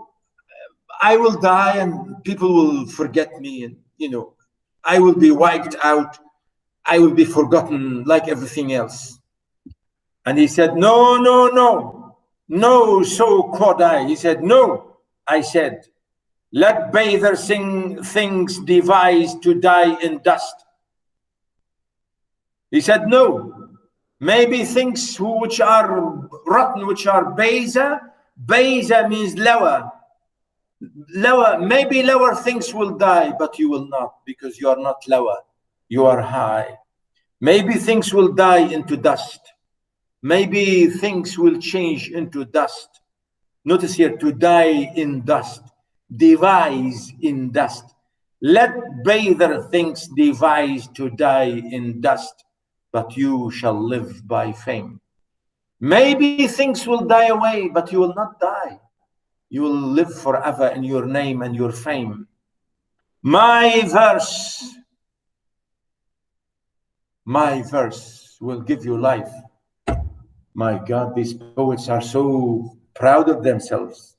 I will die and people will forget me, and, you know, I will be wiped out. I will be forgotten like everything else. And he said, no, no, no, no, so quod I. He said, no, I said, let bather things devised to die in dust. He said, no, maybe things which are rotten, which are beza means lower. Maybe lower things will die, but you will not, because you are not lower, you are high. Maybe things will die into dust. Maybe things will change into dust. Notice here, to die in dust, devise in dust. Let bather things devise to die in dust, but you shall live by fame. Maybe things will die away, but you will not die. You will live forever in your name and your fame. My verse will give you life. My God, these poets are so proud of themselves.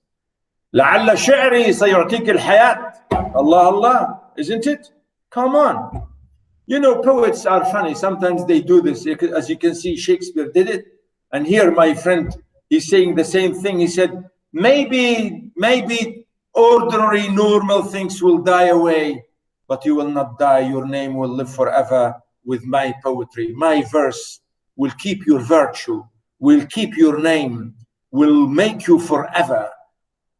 لعل شعري سيعطيك الحياة. Allah, Allah, isn't it? Come on. You know, poets are funny. Sometimes they do this. As you can see, Shakespeare did it. And here, my friend, he's saying the same thing. He said, maybe ordinary, normal things will die away, but you will not die. Your name will live forever with my poetry. My verse will keep your virtue, will keep your name, will make you forever.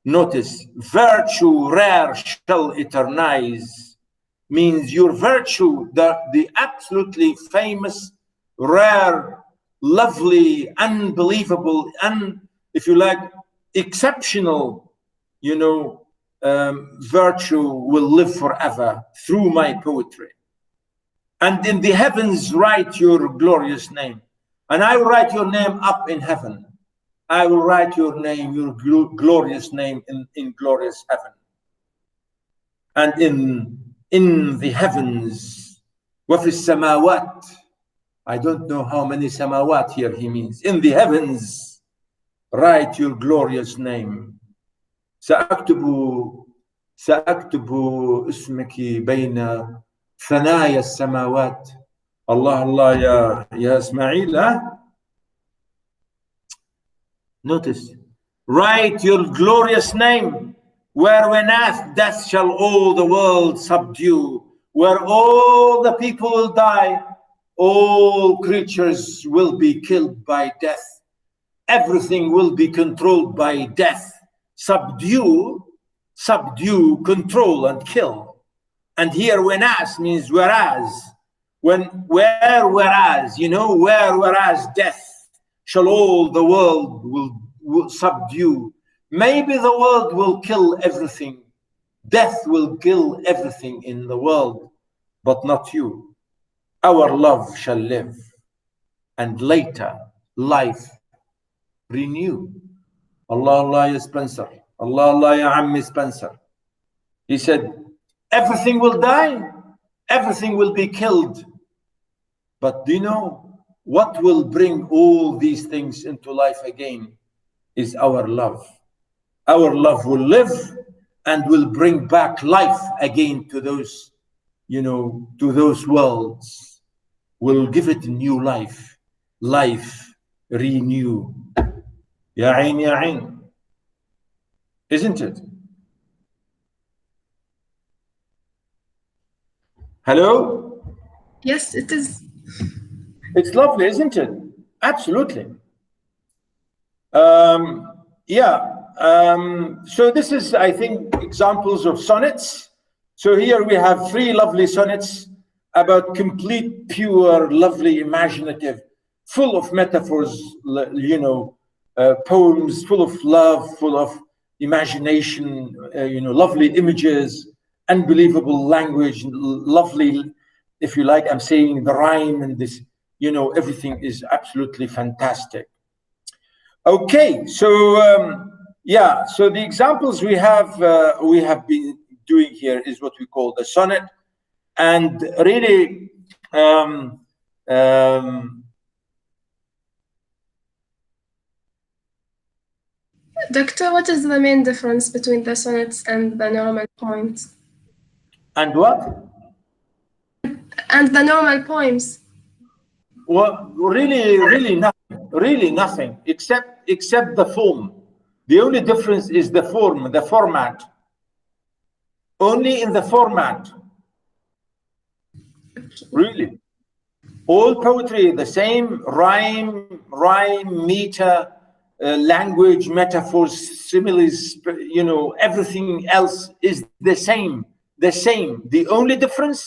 Notice, virtue rare shall eternize, means your virtue, the absolutely famous, rare, lovely, unbelievable, if you like, exceptional, you know, virtue will live forever through my poetry. And in the heavens write your glorious name. And I will write your name up in heaven. I will write your name, your glorious name in glorious heaven. And in the heavens, وفي السماوات, I don't know how many samawat here he means. In the heavens, write your glorious name. سأكتب اسمك بين ثنايا السماوات. Allah, Allah, ya Ismail, huh? Notice, write your glorious name, where when death shall all the world subdue, where all the people will die, all creatures will be killed by death. Everything will be controlled by death. Subdue, control and kill. And here whenas means whereas. Whereas, you know, whereas death shall all the world will subdue. Maybe the world will kill everything. Death will kill everything in the world, but not you. Our love shall live, and later life renew. Allah, Allah, ya Spenser. Allah, Allah, ya Ammi Spenser. He said, everything will die, everything will be killed. But do you know what will bring all these things into life again? Is our love. Our love will live and will bring back life again to those, you know, to those worlds. We'll give it a new life. Life renew. Ya Ain, Ya Ain. Isn't it? Hello? Yes, it is. It's lovely, isn't it? Absolutely. So this is, I think, examples of sonnets. So here we have 3 lovely sonnets. about complete, pure, lovely, imaginative, full of metaphors, poems full of love, full of imagination, lovely images, unbelievable language, lovely, if you like, I'm saying the rhyme and this, everything is absolutely fantastic. Okay, so yeah, so the examples we have been doing here is what we call the sonnet, and really Doctor, what is the main difference between the sonnets and the normal poems? and what? And the normal poems? Well, really nothing, except the form. The only difference is the form, the format. Only in the format. Really. All poetry, the same rhyme, meter, language, metaphors, similes, everything else is the same. The only difference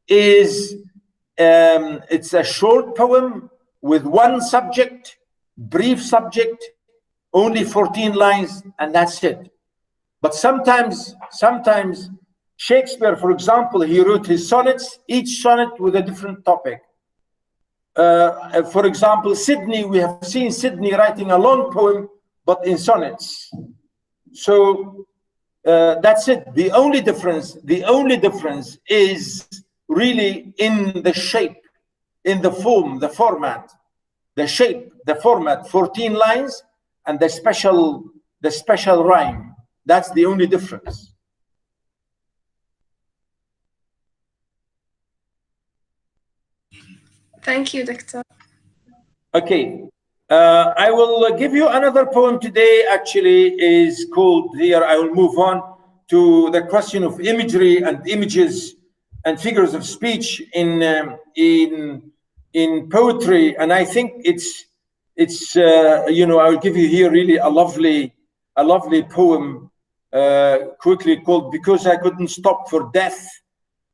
is it's a short poem with one subject, brief subject, only 14 lines, and that's it. But sometimes Shakespeare, for example, he wrote his sonnets, each sonnet with a different topic. For example, Sidney, we have seen Sidney writing a long poem, but in sonnets. So that's it. The only difference is really in the shape, in the form, the format, the shape, the format, 14 lines, and the special rhyme. That's the only difference. Thank you, Doctor. Okay, I will give you another poem today. Actually, is called here. I will move on to the question of imagery and images and figures of speech in poetry. And I think it's I will give you here really a lovely poem, quickly, called "Because I Couldn't Stop for Death"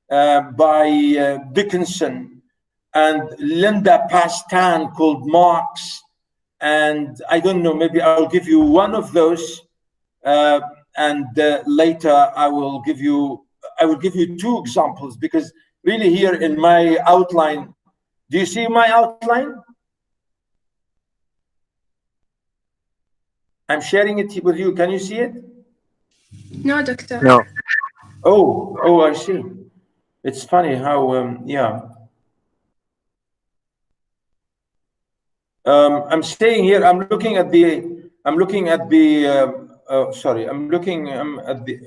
by Dickinson. And Linda Pastan called Marx, and I don't know, maybe I'll give you one of those, and later I will give you two examples, because really here in my outline, do you see my outline? I'm sharing it with you. Can you see it? No, Doctor. No. Oh, I see. It's funny how yeah. I'm staying here. I'm looking at the. Sorry, I'm looking at the.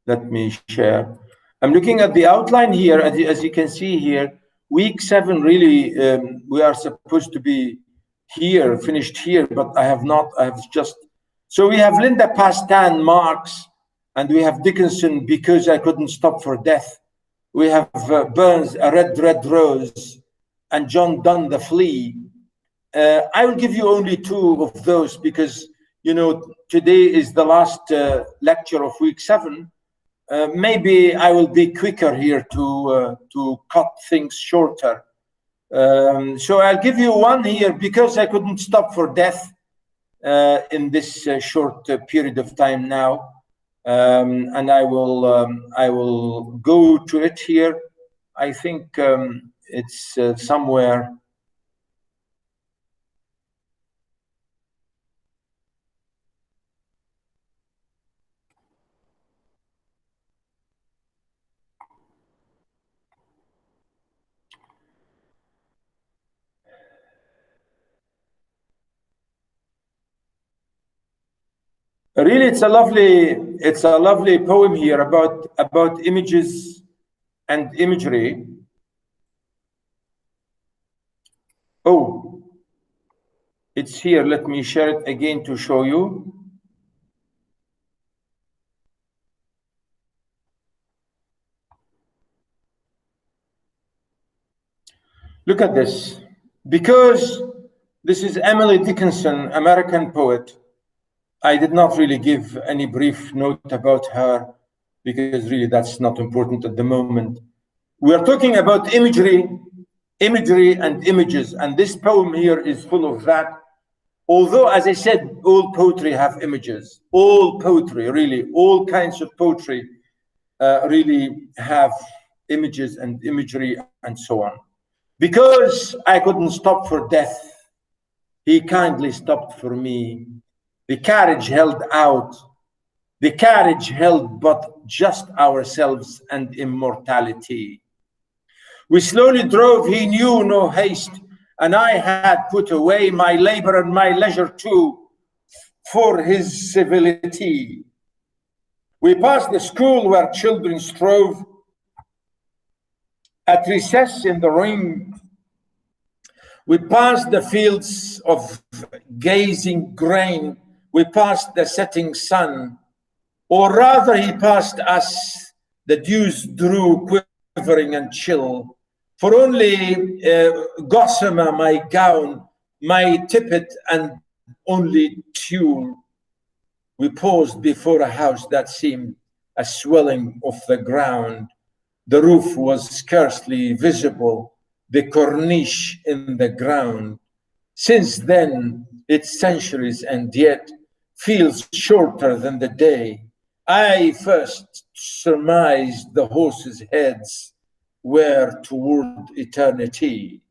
Let me share. I'm looking at the outline here. As you can see here, week 7. Really, we are supposed to be here, finished here, but I have not. I have just. So we have Linda Pastan, Marx, and we have Dickinson, "Because I Couldn't Stop for Death." We have Burns, "A Red, Red Rose," and John Donne, "The Flea." I will give you only two of those because, today is the last lecture of week 7. Maybe I will be quicker here to cut things shorter. So I'll give you one here, "Because I Couldn't Stop for Death," in this short period of time now. And I will go to it here. I think it's somewhere. Really, it's a lovely poem here about images and imagery. Oh, it's here. Let me share it again to show you. Look at this. Because this is Emily Dickinson, American poet. I did not really give any brief note about her. because really that's not important at the moment. We are talking about imagery and images, and this poem here is full of that. Although, as I said, all poetry have images. All poetry, really, all kinds of poetry really have images and imagery and so on. Because I couldn't stop for death, he kindly stopped for me. The carriage held out. The carriage held but just ourselves and immortality. We slowly drove, he knew no haste, and I had put away my labor and my leisure too, for his civility. We passed the school where children strove at recess in the ring. We passed the fields of gazing grain. We passed the setting sun, or rather he passed us. The dews drew quivering and chill. For only gossamer my gown, my tippet and only tulle. We paused before a house that seemed a swelling of the ground. The roof was scarcely visible, the corniche in the ground. Since then, it's centuries and yet feels shorter than the day. I first surmised the horses' heads were toward eternity.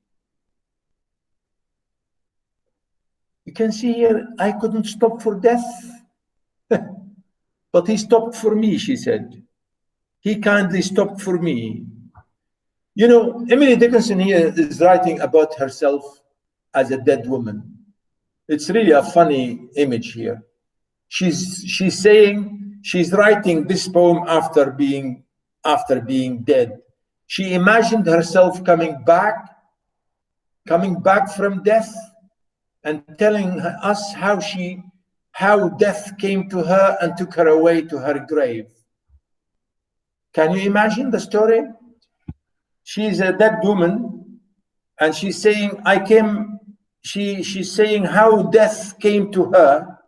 You can see here, I couldn't stop for death, but he stopped for me, she said. He kindly stopped for me. You know, Emily Dickinson here is writing about herself as a dead woman. It's really a funny image here. She's saying she's writing this poem after being dead. She imagined herself coming back from death and telling us how death came to her and took her away to her grave. Can you imagine the story? She's a dead woman, and she's saying, she's saying how death came to her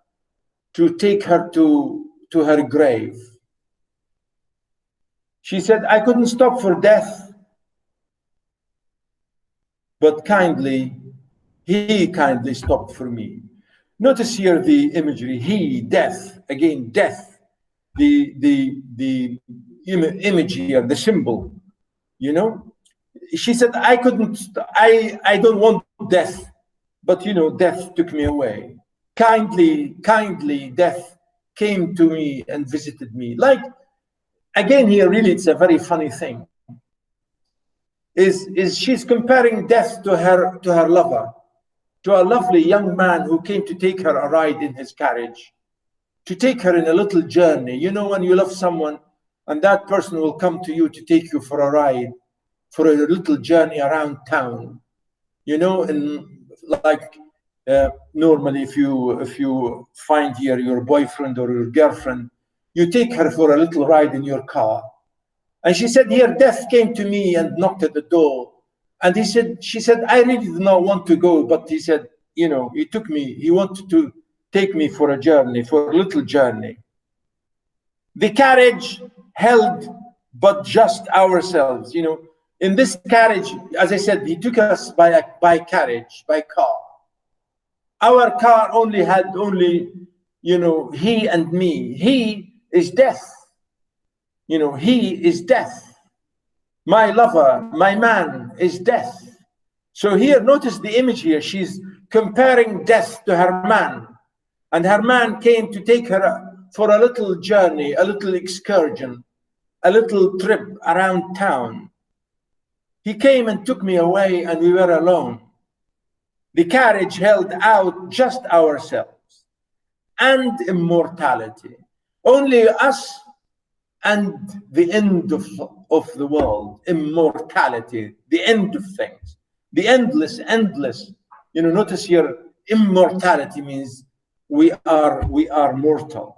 to take her to her grave. She said, I couldn't stop for death, but he kindly stopped for me. Notice here the imagery, he, death, again, death, the image here, the symbol, you know? She said, I don't want death, but you know, death took me away. Kindly, death came to me and visited me. Like, again here, really, it's a very funny thing. Is she's comparing death to her lover, to a lovely young man who came to take her a ride in his carriage, to take her in a little journey. You know, when you love someone and that person will come to you to take you for a ride, for a little journey around town, you know, and like normally if you find here your boyfriend or your girlfriend, you take her for a little ride in your car. And she said, here, death came to me and knocked at the door. And she said, I really did not want to go, but he said, you know, he wanted to take me for a journey, for a little journey. The carriage held but just ourselves, you know. In this carriage, as I said, he took us by carriage, by car. Our car had only, you know, he and me. He is death. You know, he is death. My lover, my man is death. So here, notice the image here. She's comparing death to her man. And her man came to take her for a little journey, a little excursion, a little trip around town. He came and took me away and we were alone. The carriage held out just ourselves and immortality. Only us and the end of the world, immortality, the end of things, the endless. You know, notice here, immortality means we are mortal.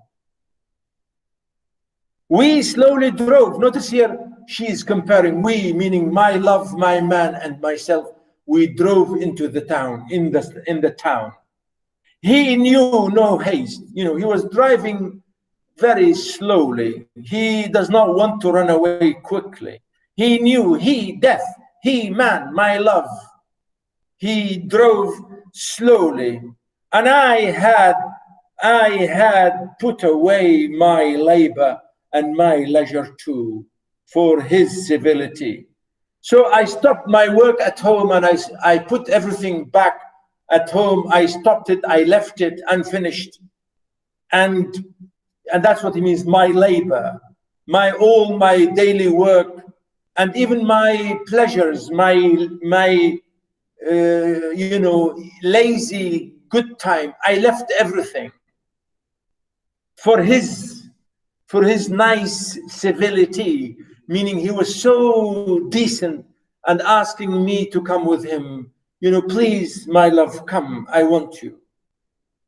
We slowly drove. Notice here, she is comparing we, meaning my love, my man, and myself. We drove into the town, in the town. He knew no haste. You know, he was driving very slowly. He does not want to run away quickly. He knew, death, man, my love. He drove slowly, and I had put away my labor and my leisure too for his civility. So I stopped my work at home, and I put everything back at home. I stopped it, I left it unfinished. And that's what it means, my labor, all my daily work, and even my pleasures, my lazy good time. I left everything for his nice civility, meaning he was so decent and asking me to come with him. Please, my love, come, I want you.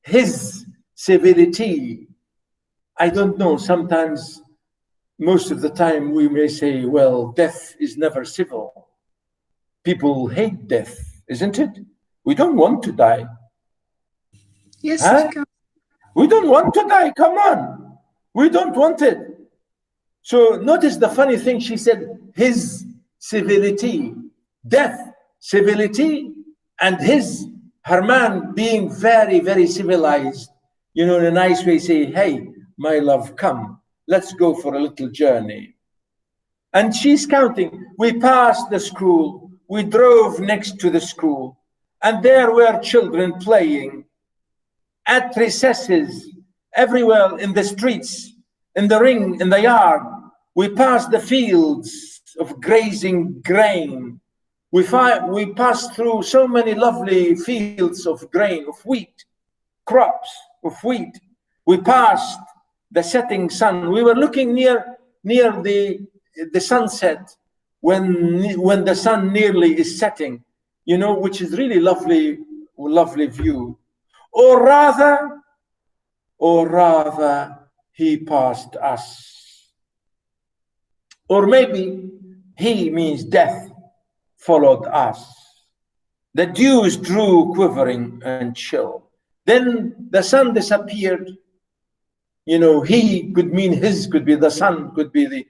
His civility, I don't know, sometimes, most of the time, we may say, well, death is never civil. People hate death, isn't it? We don't want to die. Yes, Huh? We don't want to die, come on. We don't want it. So notice the funny thing, she said, his civility, death, civility, and her man being very, very civilized, in a nice way, say, hey, my love, come, let's go for a little journey. And she's counting. We passed the school, we drove next to the school, and there were children playing at recesses, everywhere in the streets, in the ring, in the yard. We passed the fields of grazing grain. We passed through so many lovely fields of grain, of wheat, crops of wheat. We passed the setting sun. We were looking near the sunset when the sun nearly is setting, which is really lovely view. Or rather, he passed us. Or maybe he means death followed us. The dews drew quivering and chill. Then the sun disappeared. He could mean his, could be the sun, could be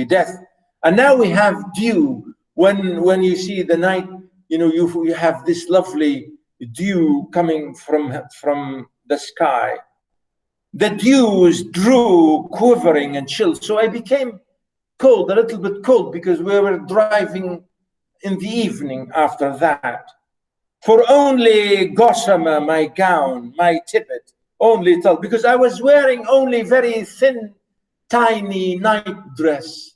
death. And now we have dew. When you see the night, you have this lovely dew coming from the sky. The dews drew quivering and chill. So I became cold, a little bit cold, because we were driving in the evening after that. For only gossamer, my gown, my tippet, only tell, because I was wearing only very thin, tiny night dress,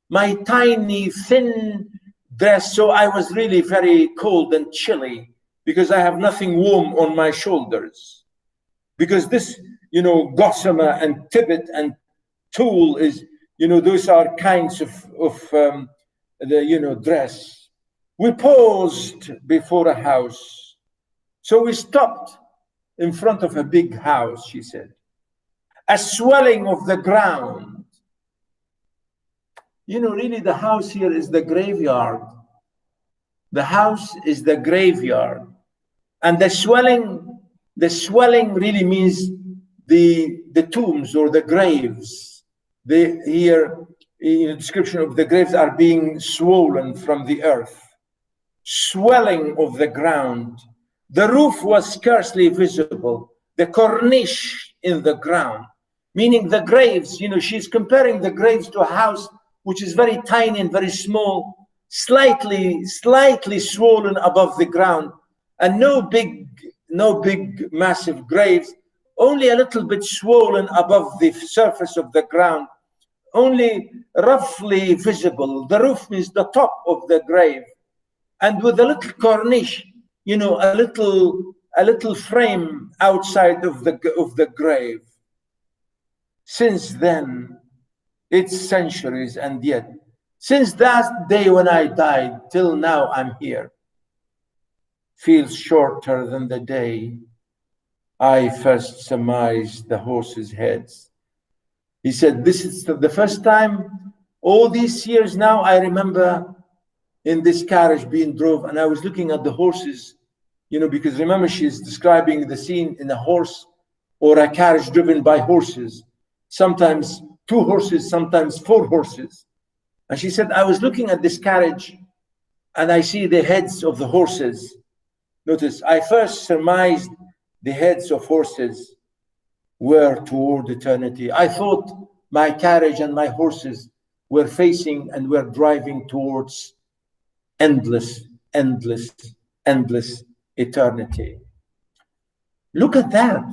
my tiny thin dress. So I was really very cold and chilly because I have nothing warm on my shoulders. Because this, gossamer and tippet and tulle is, those are kinds of dress. We paused before a house. So we stopped in front of a big house, she said. A swelling of the ground. Really the house here is the graveyard. The house is the graveyard. And the swelling really means the tombs or the graves. Here, in the description of the graves are being swollen from the earth. Swelling of the ground. The roof was scarcely visible. The cornice in the ground, meaning the graves, she's comparing the graves to a house which is very tiny and very small, slightly swollen above the ground, and no big massive graves, only a little bit swollen above the surface of the ground, only roughly visible. The roof means the top of the grave, and with a little cornice, a little frame outside of the grave. Since then, it's centuries, and yet, since that day when I died till now I'm here, feels shorter than the day I first surmised the horses' heads. He said, this is the first time, all these years now, I remember in this carriage being drove, and I was looking at the horses, because remember, she's describing the scene in a horse or a carriage driven by horses. sometimes 2 horses, sometimes 4 horses. And she said, I was looking at this carriage and I see the heads of the horses. Notice, I first surmised the heads of horses were toward eternity. I thought my carriage and my horses were facing and were driving towards endless, endless, endless eternity. Look at that.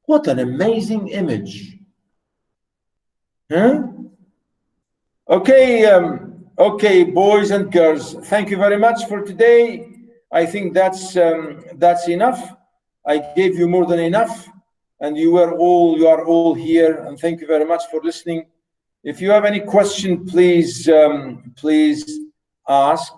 What an amazing image. Huh? Okay, okay, boys and girls, thank you very much for today. I think that's enough. I gave you more than enough, and you are all here, and thank you very much for listening. If you have any question, please ask.